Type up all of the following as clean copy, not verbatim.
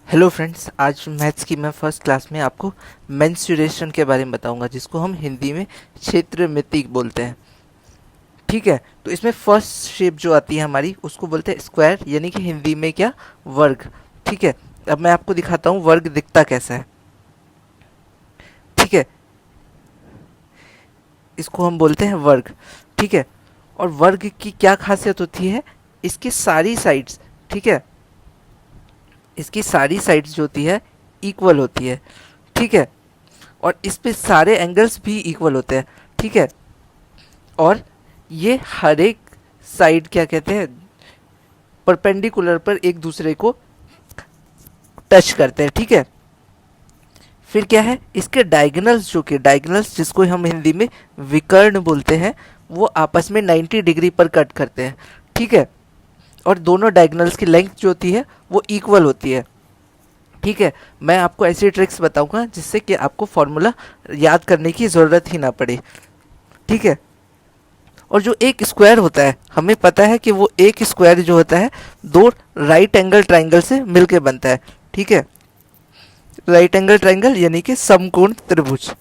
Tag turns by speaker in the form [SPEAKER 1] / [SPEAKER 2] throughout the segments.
[SPEAKER 1] Hello friends, आज maths की मैं फर्स्ट क्लास में आपको मेंस्ट्रुएशन के बारे में बताऊंगा, जिसको हम हिंदी में क्षेत्रमिति बोलते हैं। ठीक है, तो इसमें फर्स्ट शेप जो आती है हमारी उसको बोलते हैं स्क्वायर, यानी कि हिंदी में क्या, वर्ग। ठीक है, अब मैं आपको दिखाता हूँ वर्ग दिखता कैसा है। ठीक है, इसको हम बोलते हैं वर्ग। ठीक है, और वर्ग की क्या खासियत होती है, इसकी सारी साइड्स, ठीक है, इसकी सारी साइड्स जो होती है इक्वल होती है। ठीक है, और इस पे सारे एंगल्स भी इक्वल होते हैं। ठीक है, और ये हर एक साइड क्या कहते हैं, परपेंडिकुलर पर एक दूसरे को टच करते हैं। ठीक है, फिर क्या है, इसके डायगोनल्स, जो कि डायगोनल्स जिसको हम हिंदी में विकर्ण बोलते हैं, वो आपस में 90 डिग्री पर कट करते हैं। ठीक है, और दोनों डायगोनल्स की लेंथ जो होती है वो इक्वल होती है। ठीक है, मैं आपको ऐसी ट्रिक्स बताऊंगा जिससे कि आपको फॉर्मूला याद करने की ज़रूरत ही ना पड़े। ठीक है, और जो एक स्क्वायर होता है, हमें पता है कि वो एक स्क्वायर जो होता है दो राइट एंगल ट्राइंगल से मिलके बनता है। ठीक है, राइट एंगल ट्राइंगल यानी कि समकोण त्रिभुज।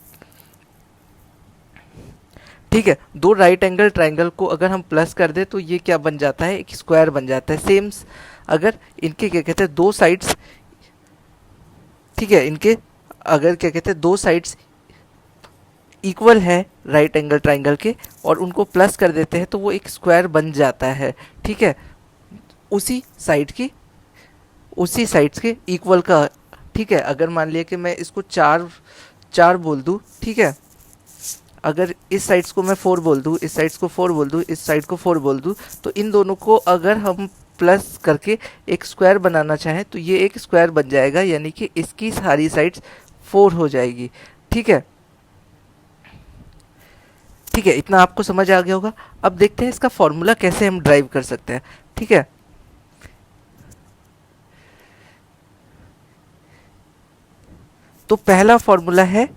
[SPEAKER 1] ठीक है, दो राइट एंगल ट्राइंगल को अगर हम प्लस कर दे तो ये क्या बन जाता है, एक स्क्वायर बन जाता है। सेम अगर इनके क्या कहते हैं दो साइड्स, ठीक है, इनके अगर क्या कहते हैं दो साइड्स इक्वल है राइट एंगल ट्राइंगल के और उनको प्लस कर देते हैं तो वो एक स्क्वायर बन जाता है। ठीक है, उसी साइड की, उसी साइड्स के इक्वल का। ठीक है, अगर मान लिया कि मैं इसको चार चार बोल दूँ, ठीक है, अगर इस साइड्स को मैं 4 बोल दूँ, इस साइड्स को 4 बोल दूँ, इस साइड को 4 बोल दूँ, तो इन दोनों को अगर हम प्लस करके एक स्क्वायर बनाना चाहें तो ये एक स्क्वायर बन जाएगा, यानी कि इसकी सारी साइड्स 4 हो जाएगी। ठीक है, ठीक है, इतना आपको समझ आ गया होगा। अब देखते हैं इसका फॉर्मूला कैसे हम ड्राइव कर सकते हैं। ठीक है, तो पहला फॉर्मूला है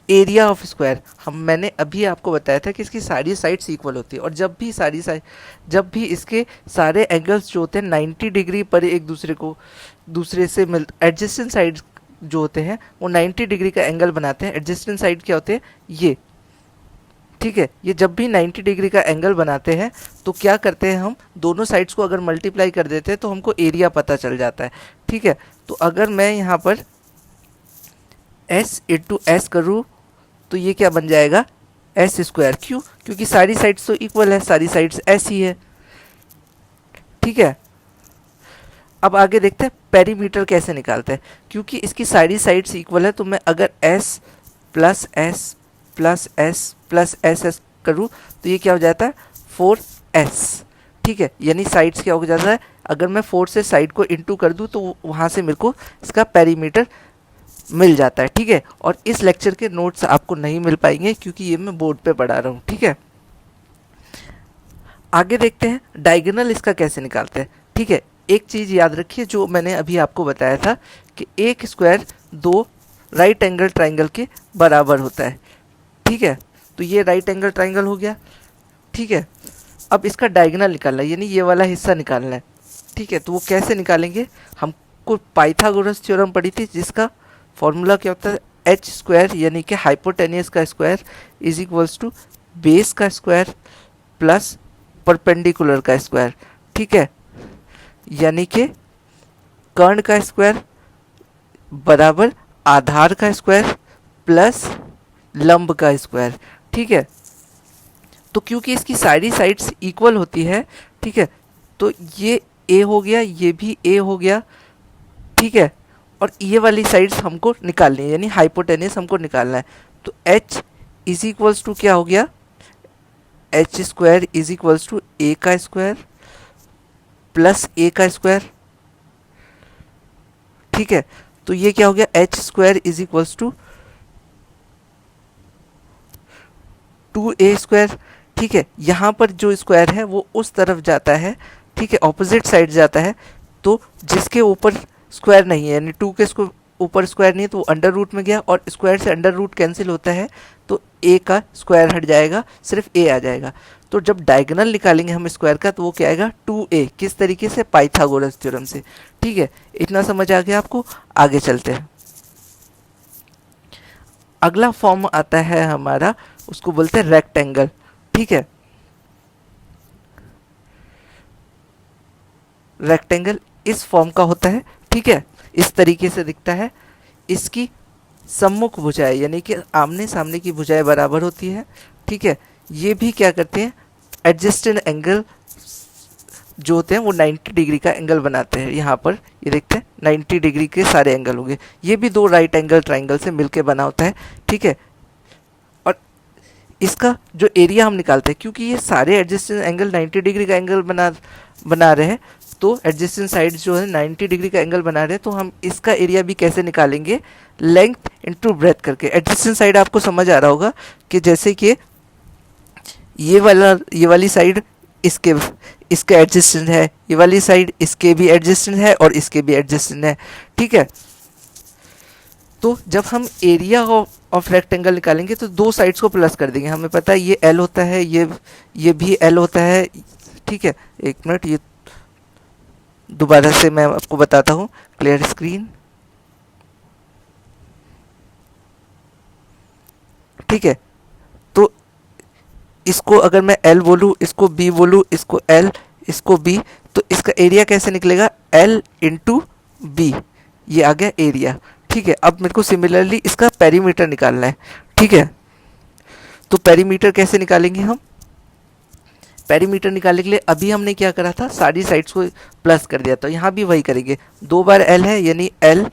[SPEAKER 1] एरिया ऑफ स्क्वायर। मैंने अभी आपको बताया था कि इसकी सारी साइड्स इक्वल होती है, और जब भी इसके सारे एंगल्स जो होते हैं 90 डिग्री पर एक दूसरे से मिल, एडजेसेंट साइड जो होते हैं वो 90 डिग्री का एंगल बनाते हैं। एडजेसेंट साइड क्या होते हैं, ये। ठीक है, ये जब भी 90 डिग्री का एंगल बनाते हैं तो क्या करते हैं, हम दोनों साइड्स को अगर मल्टीप्लाई कर देते हैं तो हमको एरिया पता चल जाता है। ठीक है, तो अगर मैं यहाँ पर s इंटू एस करूँ तो ये क्या बन जाएगा, एस स्क्वायर। क्यों, क्योंकि सारी साइड्स तो इक्वल है, सारी साइड्स एस ही है। ठीक है, अब आगे देखते हैं पेरीमीटर कैसे निकालते हैं। क्योंकि इसकी सारी साइड्स इक्वल है तो मैं अगर S plus S plus S plus S S करूँ तो ये क्या हो जाता है, 4s। ठीक है, यानी साइड्स क्या हो जाता है, अगर मैं 4 से साइड को इंटू कर दूँ तो वहाँ से मेरे को इसका पेरीमीटर मिल जाता है। ठीक है, और इस लेक्चर के नोट्स आपको नहीं मिल पाएंगे क्योंकि ये मैं बोर्ड पे पढ़ा रहा हूँ। ठीक है, आगे देखते हैं डायगोनल इसका कैसे निकालते हैं। ठीक है, एक चीज़ याद रखिए जो मैंने अभी आपको बताया था कि एक स्क्वायर दो राइट एंगल ट्राइंगल के बराबर होता है। ठीक है, तो ये राइट एंगल ट्राइंगल हो गया। ठीक है, अब इसका डायगोनल निकालना है, यानी ये वाला हिस्सा निकालना है। ठीक है, तो वो कैसे निकालेंगे, हमको पाइथागोरस थ्योरम पढ़ी थी जिसका फॉर्मूला क्या होता है, एच स्क्वायर यानी कि हाइपोटेनियस का square is equals to base का स्क्वायर प्लस परपेंडिकुलर का स्क्वायर। ठीक है, यानी कि कर्ण का स्क्वायर बराबर आधार का स्क्वायर प्लस लंब का स्क्वायर। ठीक है, तो क्योंकि इसकी सारी साइड्स इक्वल होती है, ठीक है, तो ये a हो गया, ये भी a हो गया। ठीक है, और ये वाली साइड्स हमको निकालनी है, यानी हाइपोटेनियस हमको निकालना है। तो h इज इक्वल्स टू क्या हो गया, H square is equals to A का स्क्वायर प्लस ए का स्क्वायर। ठीक है, तो ये क्या हो गया, H square is equals to 2a square. ठीक है, यहाँ पर जो स्क्वायर है वो उस तरफ जाता है, ठीक है, ऑपोजिट साइड जाता है, तो जिसके ऊपर स्क्वायर नहीं है, यानी 2 के ऊपर स्क्वायर नहीं है तो वो अंडर रूट में गया, और स्क्वायर से अंडर रूट कैंसिल होता है तो ए का स्क्वायर हट जाएगा, सिर्फ ए आ जाएगा। तो जब डायगोनल निकालेंगे हम स्क्वायर का तो वो क्या आएगा 2a, किस तरीके से, पाइथागोरस थ्योरम से। ठीक है, इतना समझ आ गया आपको। आगे चलते हैं। अगला फॉर्म आता है हमारा, उसको बोलते हैं रेक्टेंगल। ठीक है, रेक्टेंगल इस फॉर्म का होता है। ठीक है, इस तरीके से दिखता है। इसकी सम्मुख भुजाएं यानी कि आमने सामने की भुजाएं बराबर होती है। ठीक है, ये भी क्या करते हैं, एडजस्टेड एंगल जो होते हैं वो 90 डिग्री का एंगल बनाते हैं। यहाँ पर ये देखते हैं 90 डिग्री के सारे एंगल होंगे। ये भी दो राइट एंगल ट्राइंगल से मिलके बना होता है। ठीक है, और इसका जो एरिया हम निकालते हैं, क्योंकि ये सारे एडजस्टेड एंगल 90 डिग्री का एंगल बना रहे हैं, तो एडजेसेंट साइड जो है 90 डिग्री का एंगल बना रहे हैं, तो हम इसका एरिया भी कैसे निकालेंगे, लेंथ इनटू ब्रेथ करके। एडजेसेंट साइड आपको समझ आ रहा होगा कि जैसे कि ये वाली साइड इसके एडजेसेंट है, ये वाली साइड इसके भी एडजेसेंट है और इसके भी एडजेसेंट है। ठीक है, तो जब हम एरिया ऑफ रेक्टेंगल निकालेंगे तो दो साइड्स को प्लस कर देंगे। हमें पता है ये एल होता है, ये भी एल होता है। ठीक है, एक मिनट, ये दोबारा से मैं आपको बताता हूँ। Clear screen. ठीक है, तो इसको अगर मैं L बोलूँ, इसको B बोलूँ, इसको L, इसको B, तो इसका एरिया कैसे निकलेगा, L इंटू बी, ये आ गया एरिया। ठीक है, अब मेरे को सिमिलरली इसका पेरीमीटर निकालना है। ठीक है, तो पेरीमीटर कैसे निकालेंगे हम, पेरीमीटर निकालने के लिए अभी हमने क्या करा था, सारी साइड्स को प्लस कर दिया, तो यहाँ भी वही करेंगे। 2 बार L है यानी L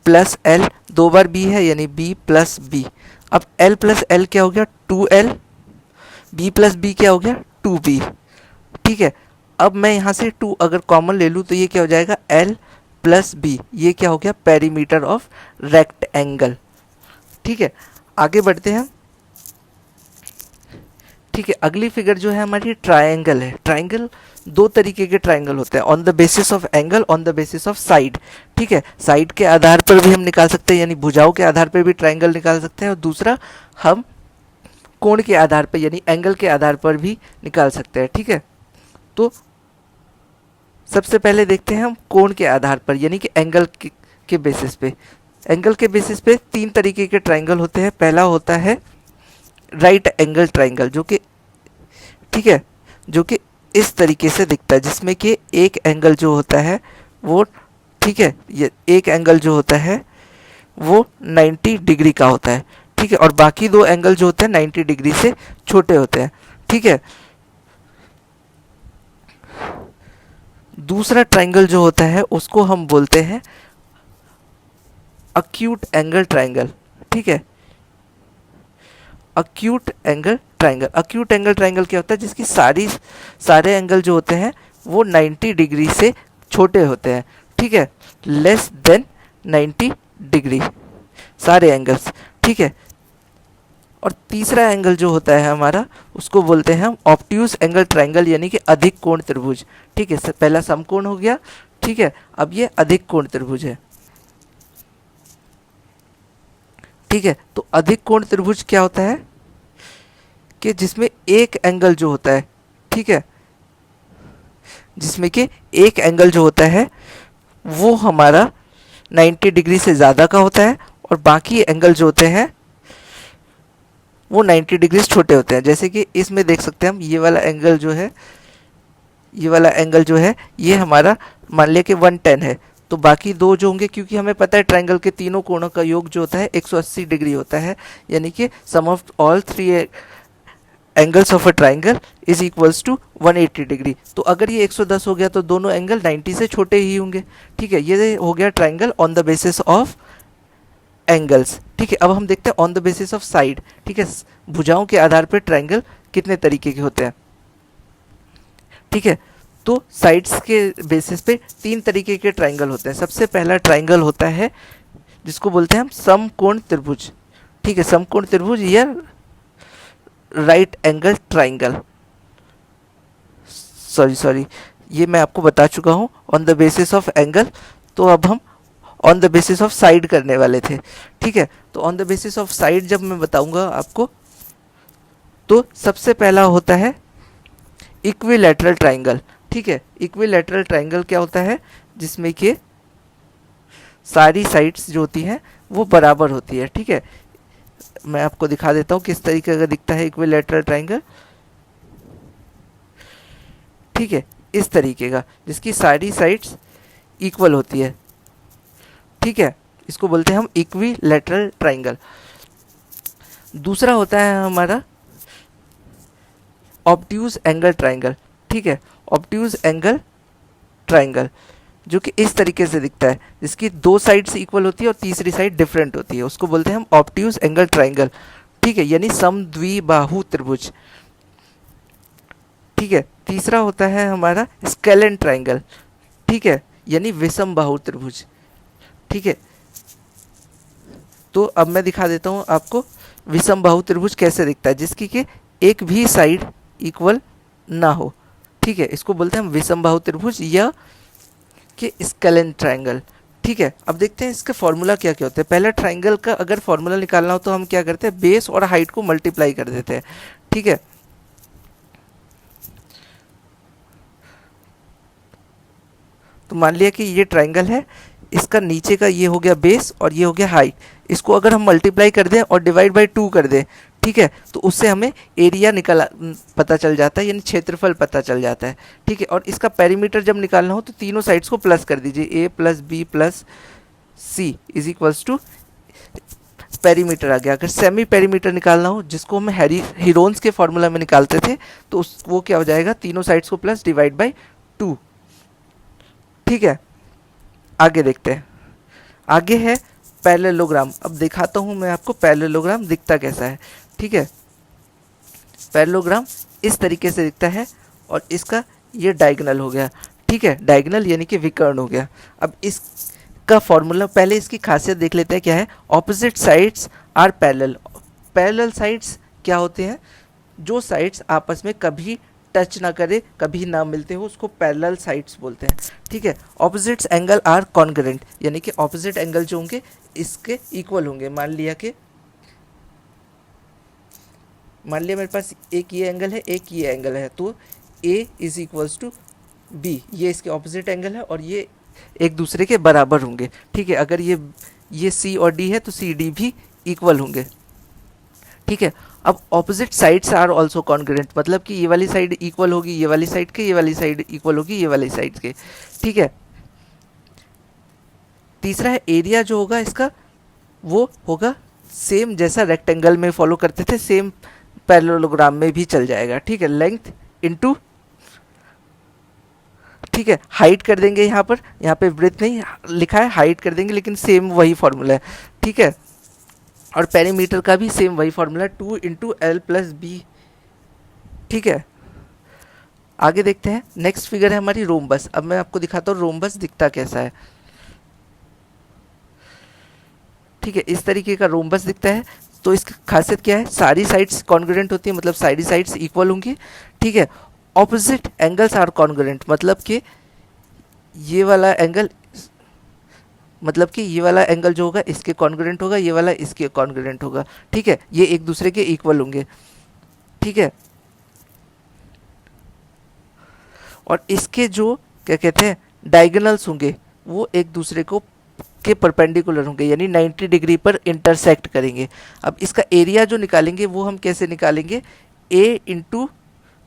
[SPEAKER 1] प्लस L, 2 बार B है यानी B प्लस B। अब L प्लस L क्या हो गया 2L, B प्लस B क्या हो गया 2B। ठीक है, अब मैं यहाँ से 2 अगर कॉमन ले लूँ तो ये क्या हो जाएगा L प्लस B, ये क्या हो गया पेरीमीटर ऑफ रेक्टेंगल। ठीक है, आगे बढ़ते हैं। ठीक है, अगली फिगर जो है हमारी ट्रायंगल है। ट्रायंगल दो तरीके के ट्रायंगल होते हैं, on the basis of angle, on the basis of side. ठीक है, साइड के आधार पर भी हम निकाल सकते हैं, यानी भुजाओं के आधार पर भी ट्रायंगल निकाल सकते हैं, और दूसरा हम कोण के आधार पर यानी एंगल के आधार पर भी निकाल सकते हैं। ठीक है, तो सबसे पहले देखते हैं हम कोण के आधार पर यानी कि एंगल के बेसिस पे। एंगल के बेसिस पे 3 तरीके के ट्रायंगल होते हैं। पहला होता है राइट एंगल ट्रायंगल, जो कि ठीक है, जो कि इस तरीके से दिखता है, जिसमें कि एक एंगल जो होता है वो, ठीक है, ये एक एंगल जो होता है वो 90 डिग्री का होता है। ठीक है, और बाकी 2 एंगल जो होते हैं 90 डिग्री से छोटे होते हैं। ठीक है, दूसरा ट्रायंगल जो होता है उसको हम बोलते हैं अक्यूट एंगल ट्रायंगल। ठीक है, acute angle triangle. Acute angle triangle क्या होता है, जिसकी सारे एंगल जो होते हैं वो 90 डिग्री से छोटे होते हैं। ठीक है, लेस देन 90 डिग्री सारे एंगल्स। ठीक है, और तीसरा एंगल जो होता है हमारा उसको बोलते हैं हम ऑब्ट्यूज एंगल ट्रायंगल यानी कि अधिक कोण त्रिभुज। ठीक है, पहला समकोण हो गया। ठीक है, अब ये अधिक कोण त्रिभुज है। ठीक है, तो अधिक कोण त्रिभुज क्या होता है कि जिसमें एक एंगल जो होता है, ठीक है, जिसमें कि एक एंगल जो होता है वो हमारा 90 डिग्री से ज़्यादा का होता है, और बाकी एंगल जो होते हैं वो 90 डिग्री से छोटे होते हैं। जैसे कि इसमें देख सकते हैं हम, ये वाला एंगल जो है, ये वाला एंगल जो है ये हमारा मान लिया कि 110 है, तो बाकी 2 जो होंगे, क्योंकि हमें पता है ट्रायंगल के तीनों कोणों का योग जो होता है 180 डिग्री होता है, यानी कि sum of all 3 angles of a triangle is equals to 180 degree. तो अगर ये 110 हो गया तो दोनों एंगल 90 से छोटे ही होंगे। ठीक है, ये हो गया triangle on the basis of angles. ठीक है, अब हम देखते हैं on the basis of side. ठीक है, भुजाओं के आधार पर ट्रायंगल कितने तरीके के होते हैं। ठीक है, तो साइड्स के बेसिस पे 3 तरीके के ट्रायंगल होते हैं। सबसे पहला ट्रायंगल होता है जिसको बोलते हैं हम समकोण त्रिभुज। ठीक है, समकोण त्रिभुज या राइट एंगल ट्रायंगल, सॉरी ये मैं आपको बता चुका हूँ on the basis of angle. तो अब हम on the basis of side करने वाले थे। ठीक है, तो on the basis of side जब मैं बताऊंगा आपको, तो सबसे पहला होता है इक्विलैटरल ट्राइंगल। ठीक है, इक्विलैटरल ट्राइंगल क्या होता है, जिसमें कि सारी साइड्स जो होती हैं वो बराबर होती है। ठीक है, मैं आपको दिखा देता हूँ किस तरीके का दिखता है इक्विलैटरल ट्राइंगल। ठीक है, इस तरीके का, जिसकी सारी साइड्स इक्वल होती है। ठीक है, इसको बोलते हैं हम इक्विलैटरल ट्राइंगल। दूसरा होता है हमारा ऑब्ट्यूज एंगल ट्राइंगल। ठीक है, ऑब्ट्यूज एंगल ट्राइंगल जो कि इस तरीके से दिखता है, जिसकी दो साइड्स इक्वल होती है और तीसरी साइड डिफरेंट होती है, उसको बोलते हैं हम ऑब्ट्यूज एंगल ट्राइंगल। ठीक है, यानी समद्विबाहु त्रिभुज। ठीक है, तीसरा होता है हमारा स्केलेन ट्राइंगल। ठीक है, यानी विषम बाहु त्रिभुज। ठीक है, तो अब मैं दिखा देता हूँ आपको विषम बाहु त्रिभुज कैसे दिखता है, जिसकी कि एक भी साइड इक्वल ना हो। ठीक है, इसको बोलते हैं हम विषम बाहु त्रिभुज या कि स्केलेन ट्राइंगल। ठीक है, अब देखते हैं इसके फॉर्मूला क्या क्या होते हैं। पहला, ट्राइंगल का अगर फॉर्मूला निकालना हो तो हम क्या करते हैं, बेस और हाइट को मल्टीप्लाई कर देते हैं। ठीक है, तो मान लिया कि ये ट्राइंगल है, इसका नीचे का ये हो गया बेस और ये हो गया हाइट। इसको अगर हम मल्टीप्लाई कर दें और डिवाइड बाय 2 कर दें, ठीक है, तो उससे हमें एरिया निकाला पता चल जाता है, यानी क्षेत्रफल पता चल जाता है। ठीक है, और इसका पेरीमीटर जब निकालना हो तो तीनों साइड्स को प्लस कर दीजिए, A plus B plus C is equals to perimeter आ गया। अगर सेमी पेरीमीटर निकालना हो, जिसको हम हीरोन्स के फॉर्मूला में निकालते थे, तो वो क्या हो जाएगा, तीनों साइड्स को प्लस डिवाइड बाई 2। ठीक है, आगे देखते हैं। आगे है पैरेललोग्राम। अब दिखाता हूं मैं आपको पैरेललोग्राम दिखता कैसा है। ठीक है, पैरेललोग्राम इस तरीके से दिखता है और इसका ये डायगोनल हो गया। ठीक है, डायगोनल यानी कि विकर्ण हो गया। अब इसका फॉर्मूला, पहले इसकी खासियत देख लेते हैं क्या है। Opposite sides are parallel. Parallel sides क्या होते हैं, जो साइड्स आपस में कभी टच ना करे, कभी ना मिलते हो, उसको पैरेलल साइड्स बोलते हैं। ठीक है, ऑपोजिट्स एंगल आर कॉन्ग्रुएंट, यानी कि ऑपोजिट एंगल जो होंगे इसके इक्वल होंगे। मान लिया मेरे पास एक ये एंगल है, एक ये एंगल है, तो A is equals to B, ये इसके ऑपोजिट एंगल है और ये एक दूसरे के बराबर होंगे। ठीक है, अगर ये C और D है तो सी डी भी इक्वल होंगे। ठीक है, अब opposite sides are also congruent, मतलब कि ये वाली साइड इक्वल होगी ये वाली साइड के, ये वाली साइड इक्वल होगी ये वाली साइड के। ठीक है, तीसरा है एरिया जो होगा इसका, वो होगा सेम जैसा रेक्टेंगल में फॉलो करते थे, सेम पैरेललोग्राम में भी चल जाएगा। ठीक है, लेंथ इनटू, ठीक है, हाइट कर देंगे, यहाँ पे ब्रेथ नहीं लिखा है, हाइट कर देंगे, लेकिन सेम वही फॉर्मूला है। ठीक है, और पेरीमीटर का भी सेम वही formula, 2 into L plus B. ठीक है, आगे देखते हैं। नेक्स्ट फिगर है हमारी रोम्बस। अब मैं आपको दिखाता हूँ रोम्बस दिखता कैसा है। ठीक है, इस तरीके का रोम्बस दिखता है। तो इसकी खासियत क्या है, सारी साइड्स कॉन्ग्रुएंट होती है, मतलब सारी साइड्स इक्वल होंगी। ठीक है, ऑपोजिट एंगल्स आर कॉन्ग्रुएंट, मतलब कि ये वाला एंगल, मतलब कि ये वाला एंगल जो होगा इसके कॉन्ग्रुएंट होगा, ये वाला इसके कॉन्ग्रुएंट होगा। ठीक है, ये एक दूसरे के इक्वल होंगे। ठीक है, और इसके जो क्या कहते हैं डायगोनल्स होंगे, वो एक दूसरे को के परपेंडिकुलर होंगे, यानी 90 डिग्री पर इंटरसेक्ट करेंगे। अब इसका एरिया जो निकालेंगे वो हम कैसे निकालेंगे, A इंटू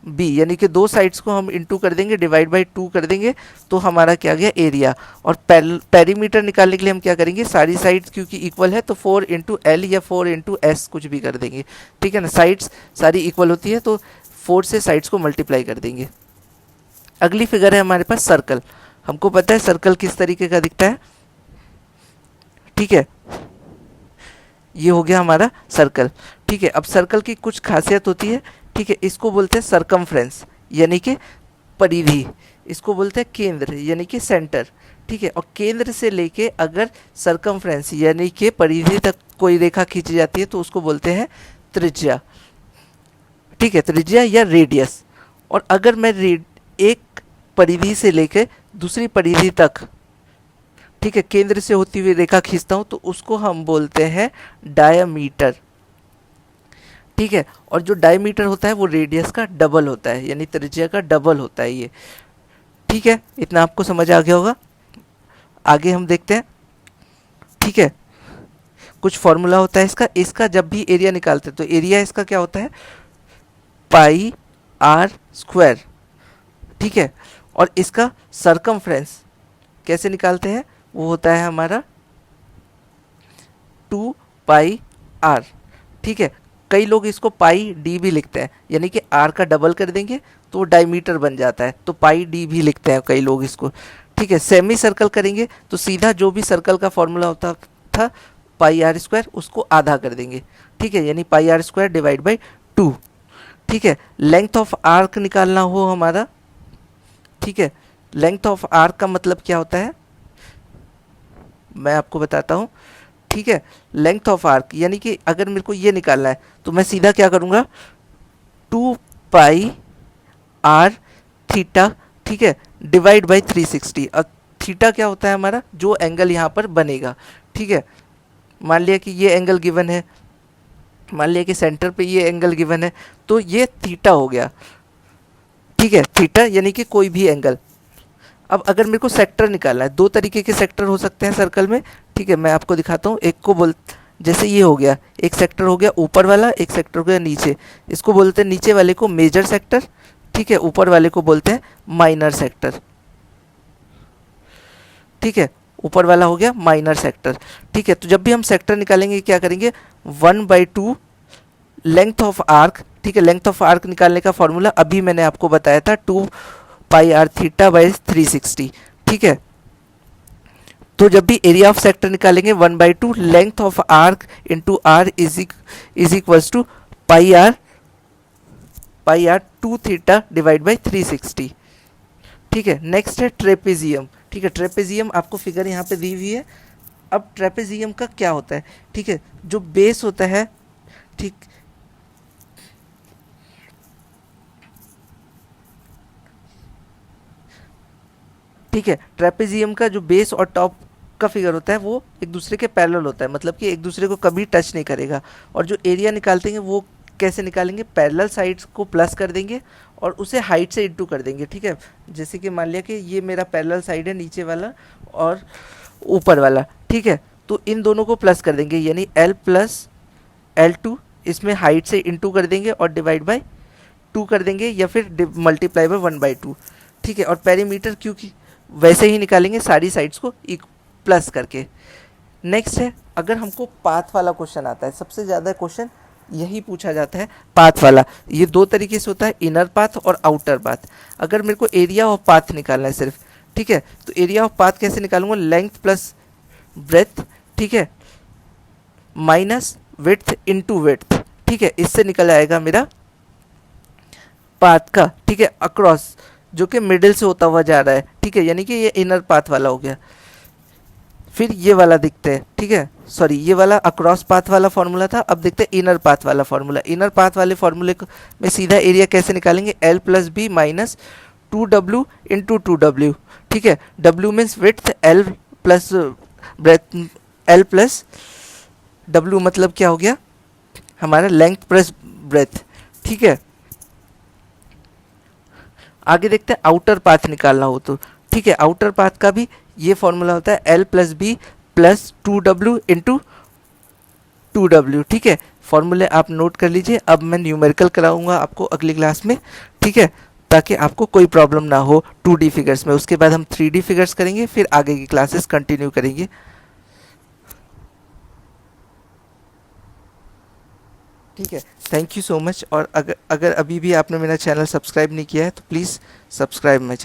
[SPEAKER 1] बी, यानी कि दो साइड्स को हम इंटू कर देंगे, डिवाइड बाई 2 कर देंगे, तो हमारा क्या गया एरिया। और पेरीमीटर निकालने के लिए हम क्या करेंगे, सारी साइड्स क्योंकि इक्वल है तो 4 इंटू एल या 4 इंटू एस कुछ भी कर देंगे। ठीक है ना, साइड्स सारी इक्वल होती है तो 4 से साइड्स को मल्टीप्लाई कर देंगे। अगली फिगर है हमारे पास सर्कल। हमको पता है सर्कल किस तरीके का दिखता है। ठीक है, ये हो गया हमारा सर्कल। ठीक है, अब सर्कल की कुछ खासियत होती है। ठीक है, इसको बोलते हैं सरकमफ्रेंस, यानी कि परिधि। इसको बोलते हैं केंद्र, यानी कि सेंटर। ठीक है, और केंद्र से लेके अगर सरकमफ्रेंस यानी कि परिधि तक कोई रेखा खींची जाती है तो उसको बोलते हैं त्रिज्या। ठीक है, त्रिज्या या रेडियस। और अगर मैं एक परिधि से लेके दूसरी परिधि तक, ठीक है, केंद्र से होती हुई रेखा खींचता हूँ तो उसको हम बोलते हैं डायमीटर। ठीक है, और जो डायमीटर होता है वो रेडियस का डबल होता है, यानी त्रिज्या का डबल होता है ये। ठीक है, इतना आपको समझ आ गया होगा। आगे हम देखते हैं। ठीक है, कुछ फॉर्मूला होता है इसका। इसका जब भी एरिया निकालते हैं तो एरिया इसका क्या होता है, पाई आर स्क्वायर। ठीक है, और इसका सरकमफ्रेंस कैसे निकालते हैं, वो होता है हमारा 2 पाई आर। ठीक है, कई लोग इसको पाई डी भी लिखते हैं, यानी कि आर का डबल कर देंगे तो डायमीटर बन जाता है, तो पाई डी भी लिखते हैं कई लोग इसको। ठीक है, सेमी सर्कल करेंगे तो सीधा जो भी सर्कल का फॉर्मूला होता था पाई आर स्क्वायर उसको आधा कर देंगे। ठीक है, यानी पाई आर स्क्वायर डिवाइड बाई 2। ठीक है, लेंथ ऑफ आर्क निकालना हो हमारा। ठीक है, लेंथ ऑफ आर्क का मतलब क्या होता है मैं आपको बताता हूँ। ठीक है, लेंथ ऑफ आर्क यानी कि अगर मेरे को ये निकालना है तो मैं सीधा क्या करूँगा, 2 पाई आर थीटा। ठीक है, डिवाइड बाई 360। और थीटा क्या होता है हमारा, जो एंगल यहाँ पर बनेगा। ठीक है, मान लिया कि ये एंगल गिवन है, मान लिया कि सेंटर पे ये एंगल गिवन है, तो ये थीटा हो गया। ठीक है, थीटा यानी कि कोई भी एंगल। अब अगर मेरे को सेक्टर निकालना है, दो तरीके के सेक्टर हो सकते हैं सर्कल में। ठीक है, मैं आपको दिखाता हूँ। एक को जैसे ये हो गया, एक सेक्टर हो गया ऊपर वाला, एक सेक्टर हो गया नीचे। इसको बोलते हैं नीचे वाले को मेजर सेक्टर। ठीक है, ऊपर वाले को बोलते हैं माइनर सेक्टर। ठीक है, ऊपर वाला हो गया माइनर सेक्टर। ठीक है, तो जब भी हम सेक्टर निकालेंगे क्या करेंगे, 1/2 लेंथ ऑफ आर्क। ठीक है, लेंथ ऑफ आर्क निकालने का फॉर्मूला अभी मैंने आपको बताया था, 2 पाई आर थीटा बाई 360। ठीक है, तो जब भी एरिया ऑफ सेक्टर निकालेंगे 1/2 length of arc into r is equals to pi r 2 theta divide by 360। ठीक है, नेक्स्ट है ट्रेपेजियम। ठीक है, ट्रेपेजियम आपको फिगर यहाँ पे दी हुई है। अब ट्रेपेजियम का क्या होता है, ठीक है, जो बेस होता है, ठीक, ठीक है, ट्रेपेजियम का जो बेस और टॉप का फिगर होता है वो एक दूसरे के पैरेलल होता है, मतलब कि एक दूसरे को कभी टच नहीं करेगा। और जो एरिया निकालते हैं वो कैसे निकालेंगे, पैरेलल साइड्स को प्लस कर देंगे और उसे हाइट से इंटू कर देंगे। ठीक है, जैसे कि मान लिया कि ये मेरा पैरेलल साइड है, नीचे वाला और ऊपर वाला। ठीक है, तो इन दोनों को प्लस कर देंगे, यानी L प्लस L2, इसमें हाइट से इंटू कर देंगे और डिवाइड बाई 2 कर देंगे, या फिर मल्टीप्लाई बाई 1/2। ठीक है, और पेरीमीटर क्योंकि वैसे ही निकालेंगे सारी साइड्स को प्लस करके। नेक्स्ट है, अगर हमको पाथ वाला क्वेश्चन आता है, सबसे ज़्यादा क्वेश्चन यही पूछा जाता है, पाथ वाला। ये दो तरीके से होता है, इनर पाथ और आउटर पाथ। अगर मेरे को एरिया ऑफ पाथ निकालना है सिर्फ, ठीक है, तो एरिया ऑफ पाथ कैसे निकालूंगा, लेंथ प्लस ब्रेथ। ठीक है, माइनस विड्थ इनटू विड्थ। ठीक है, इससे निकल आएगा मेरा पाथ का। ठीक है, अक्रॉस, जो कि मिडिल से होता हुआ जा रहा है। ठीक है, यानी कि ये इनर पाथ वाला हो गया। फिर ये वाला दिखते हैं, ठीक है, सॉरी, ये वाला अक्रॉस पाथ वाला फॉर्मूला था। अब देखते हैं इनर पाथ वाला फॉर्मूला। इनर पाथ वाले फॉर्मूले में सीधा एरिया कैसे निकालेंगे, L plus B minus 2W into 2W। ठीक है, W means width, L plus breadth, L plus W मतलब क्या हो गया हमारा लेंथ प्लस ब्रेथ। ठीक है, आगे देखते हैं आउटर पाथ निकालना हो तो। ठीक है, आउटर पाथ का भी ये फॉर्मूला होता है, L plus B plus 2W into 2W। ठीक है, फॉर्मूले आप नोट कर लीजिए। अब मैं न्यूमेरिकल कराऊंगा आपको अगली क्लास में। ठीक है, ताकि आपको कोई प्रॉब्लम ना हो 2D फिगर्स में। उसके बाद हम 3D फिगर्स करेंगे, फिर आगे की क्लासेस कंटिन्यू करेंगे। ठीक है, थैंक यू सो मच। और अगर अभी भी आपने मेरा चैनल सब्सक्राइब नहीं किया है तो प्लीज़ सब्सक्राइब माई चैनल।